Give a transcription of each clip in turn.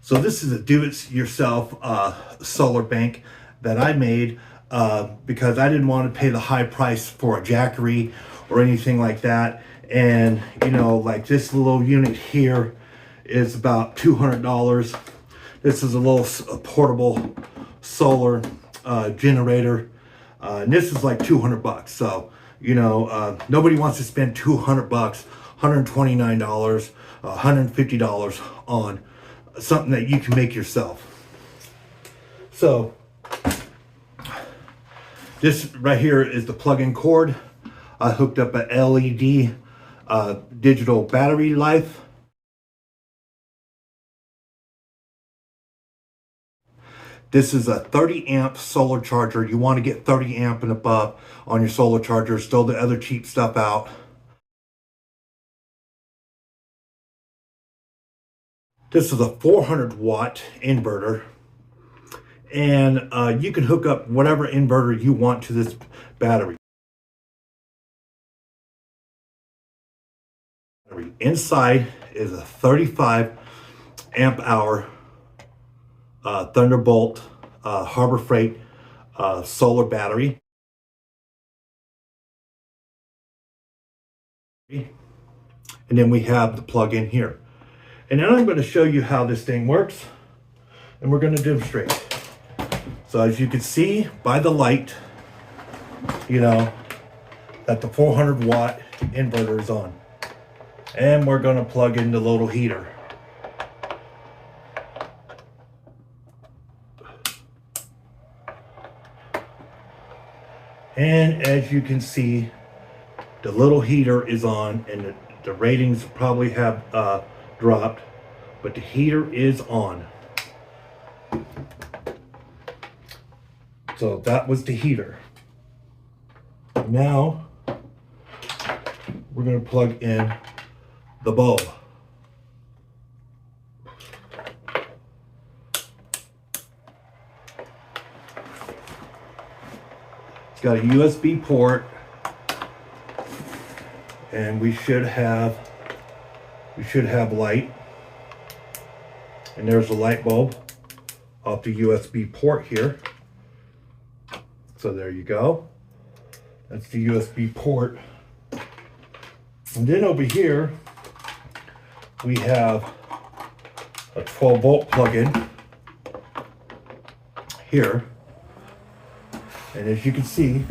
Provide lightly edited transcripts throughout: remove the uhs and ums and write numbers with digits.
So this is a do-it-yourself solar bank that I made because I didn't want to pay the high price for a Jackery or anything like that. And you know, like this little unit here is about $200. This is a little portable solar generator, and this is like 200 bucks. So you know, nobody wants to spend 200 bucks, $129, $150 on something that you can make yourself. So this right here is the plug-in cord. I hooked up a LED digital battery life. This is a 30 amp solar charger. You want to get 30 amp and above on your solar chargers. Throw the other cheap stuff out. This is a 400 watt inverter. And you can hook up whatever inverter you want to this battery. Inside is a 35 amp hour Thunderbolt Harbor Freight solar battery. And then we have the plug-in here. And then I'm going to show you how this thing works, and we're going to demonstrate. So as you can see by the light, you know, that the 400 watt inverter is on. And we're going to plug in the little heater. And as you can see, the little heater is on, and the ratings probably have dropped, but the heater is on. So that was the heater. Now we're going to plug in the bulb. It's got a USB port, and we should have light. And there's a light bulb off the USB port here. So there you go. That's the USB port. And then over here, we have a 12 volt plug-in here. And as you can see,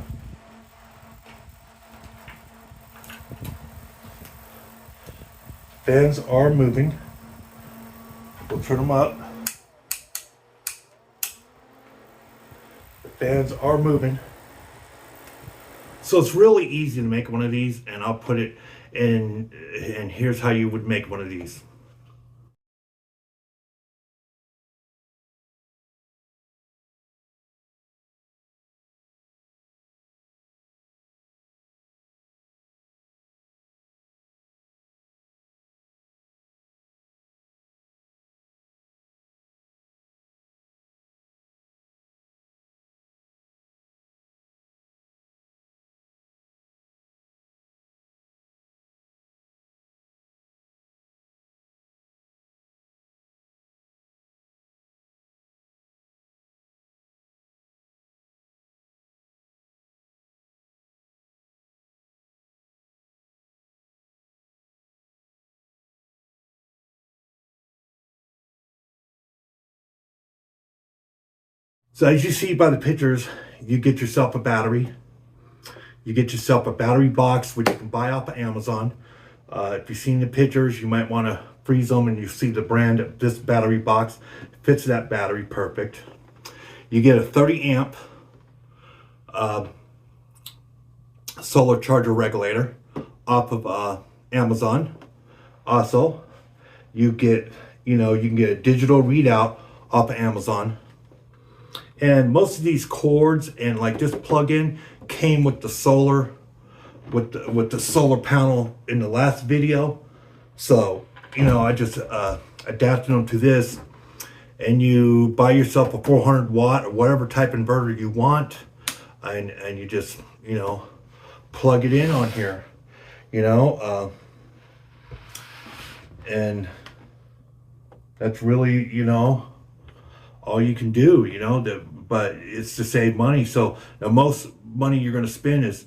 fans are moving. We'll turn them up. The fans are moving. So it's really easy to make one of these, and I'll put it in, and here's how you would make one of these. So as you see by the pictures, you get yourself a battery. You get yourself a battery box, which you can buy off of Amazon. If you've seen the pictures, you might want to freeze them, and you see the brand of this battery box. It fits that battery perfect. You get a 30 amp solar charger regulator off of Amazon. Also, you get, you can get a digital readout off of Amazon. And most of these cords and like this plug-in came with the solar, with the solar panel in the last video. So, I just adapted them to this, and you buy yourself a 400 watt or whatever type inverter you want, and you just, plug it in on here, and That's really, all you can do, but it's to save money. So the most money you're going to spend is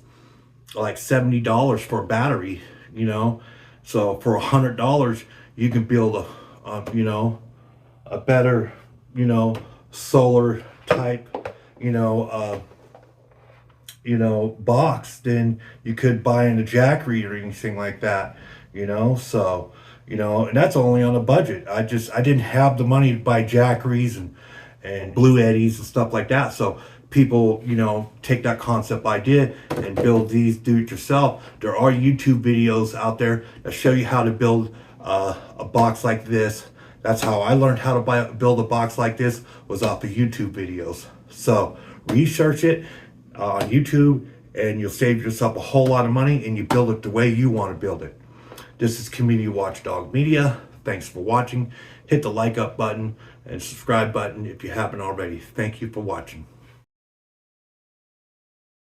like $70 for a battery, you know. So for $100, you can build a better, you know, solar type, you know, uh, box than you could buy in a Jackery or anything like that, So, and that's only on a budget. I didn't have the money to buy Jackeries and Blue Eddies and stuff like that. So people, take that concept idea and build these do it yourself. There are YouTube videos out there that show you how to build a box like this. That's how I learned how to build a box like this, was off of YouTube videos. So research it on YouTube, and you'll save yourself a whole lot of money, and you build it the way you want to build it. This is Community Watchdog Media. Thanks for watching. Hit the like up button and subscribe button if you haven't already. Thank you for watching.